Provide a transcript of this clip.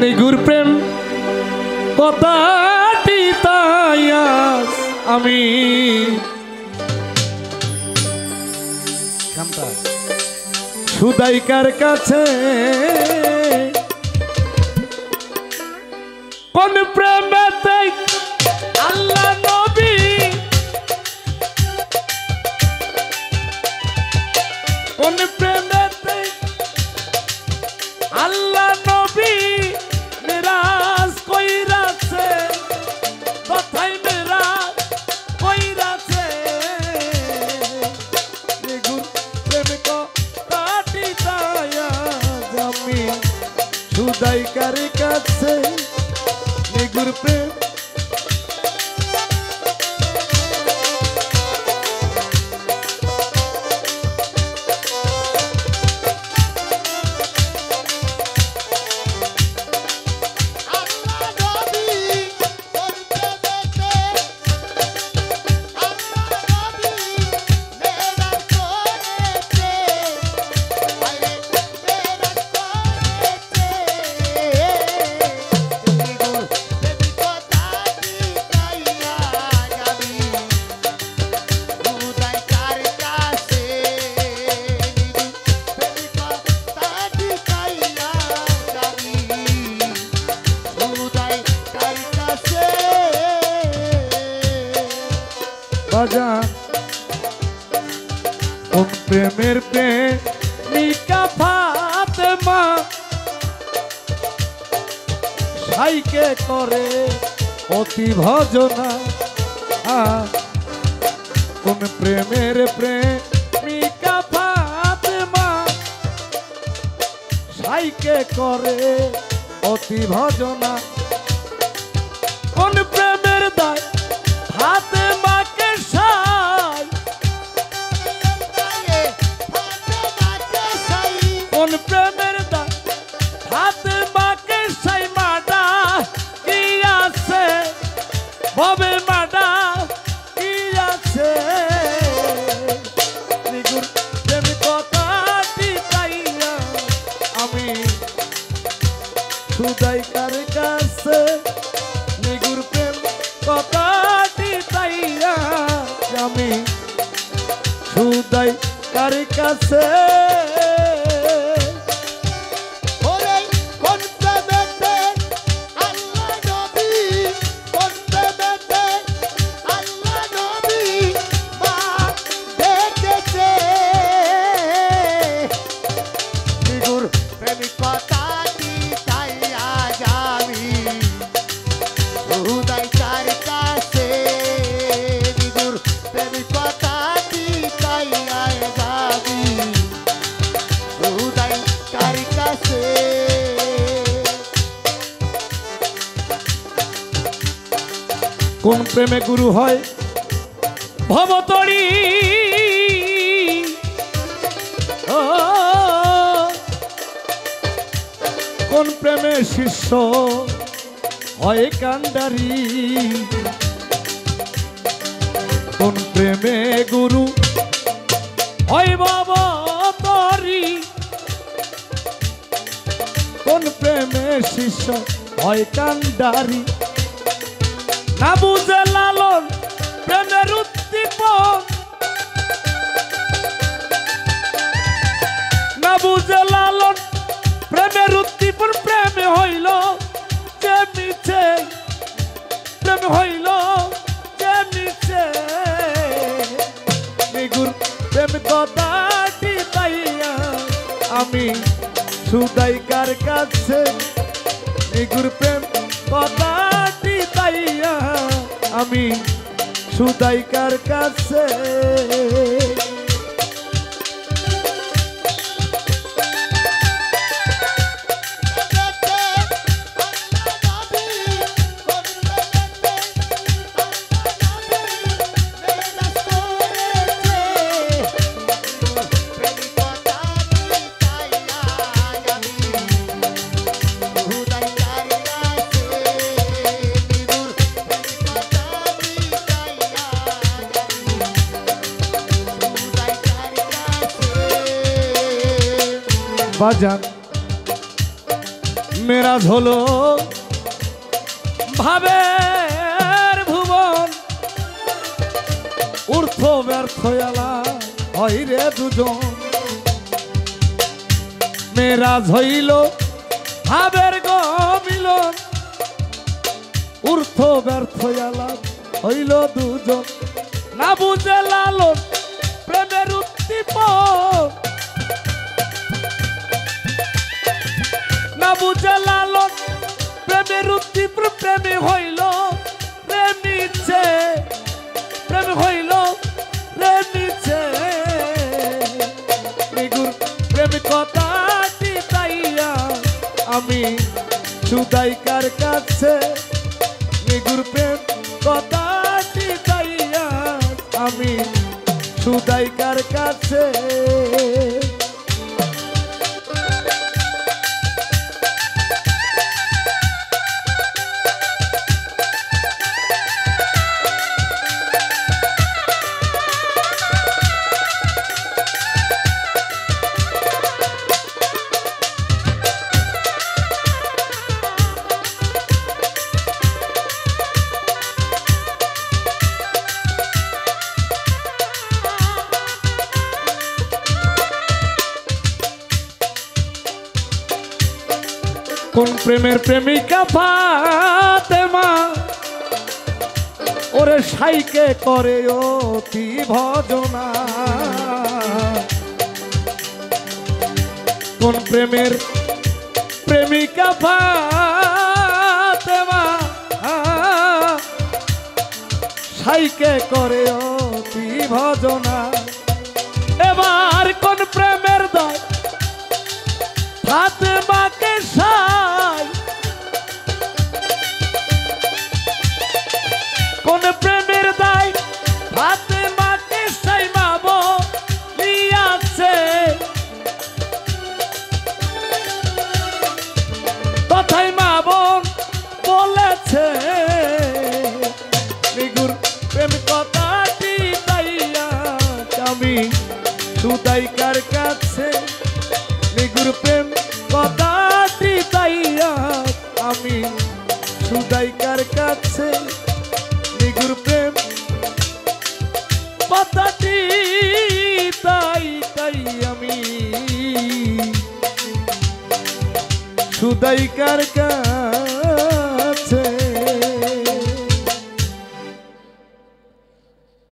নিগুর প্রেম কথাটি তাই আজ আমি সুদাইকার কাছে কোন প্রেমেতে আল্লাহ নবী কোন প্রেমেতে আল্লাহ নবী মিরাজ কইরাছে কথাই মিরাজ কইরাছে নিগুর প্রেম কথাটি তাই আজ আমি সুদাইকার কাছে নিগুর প্রেম কোন প্রেমের প্রেমিকা ফাতেমা সাইকে করে অতি ভজনা কোন প্রেমের প্রেমিকা ফাতেমা সাইকে করে অতি ভজনা কোন প্রেমের দায় ফাতেমাকে সাই কোন প্রেমের দায় ফাতেমাকে সাই মাডা কি আছে ভবে মাডা কি আছে নিগুর প্রেম কথাটি তাইয়া আমি সুদাইকার কাছে নিগুর প্রেম কথাটি তাইয়া আমি সুদাইকার কাছে কোন প্রেমে গুরু হয় ভবতরী কোন প্রেমে শিষ্য হয় কান্ডারি কোন প্রেমে গুরু হয় ভবতরী কোন প্রেমে শিষ্য হয় কান্ডারি না বুঝে লালন প্রেমের উদ্দীপন না বুঝে লালন প্রেমের উদ্দীপন প্রেমে হইল যে মিছে প্রেম হইল যে মিছে নিগুর প্রেম কথাটি তাইয়া আমি সুদাইকার কাছে নিগুর প্রেম কথাটি তাইয়া আমি সুদাইকার কাছে বাজান মেরাজ হলো ভাবের ভুবন, ঊর্ধ্ব ব্যর্থ এলা হয় রে দুজন। মেরাজ হইল ভাবের মিলন, ঊর্ধ্ব ব্যর্থ এলা হইল দুজন। না বুঝে লালন প্রেমের উদ্দীপন, না বুঝে লালন প্রেমের উদ্দীপন। প্রেমী হইল প্রেমিছে, প্রেম হইল প্রেমিছে। নিগুর প্রেমিকতাটি তাইয়া আমি সুদাইকার কাছে। নিগুর প্রেম কথাটি তাইয়া আমি সুদাইকার কাছে। কোন প্রেমের প্রেমিকা ফাতেমা ওরে সাইকে করে অতি ভজনা। কোন প্রেমের প্রেমিকা ফাতেমা সাইকে করে অতি ভজনা। এবার কোন প্রেমের দায় ফাতেমাকে সাই, কোন প্রেমের দায় ফাতেমাকে সাই মা বলিয়াছে। কথাই মা বোন বলেছে। নিগুর প্রেম কথাটি তাইয়া আমি সুদাইকার কাছে। নিগুর প্রেম কথাটি তাইয়া আমি সুদাইকার কাছে। নিগুর প্রেম কথাটি তাই তাই আমি সুদাইকার কাছে।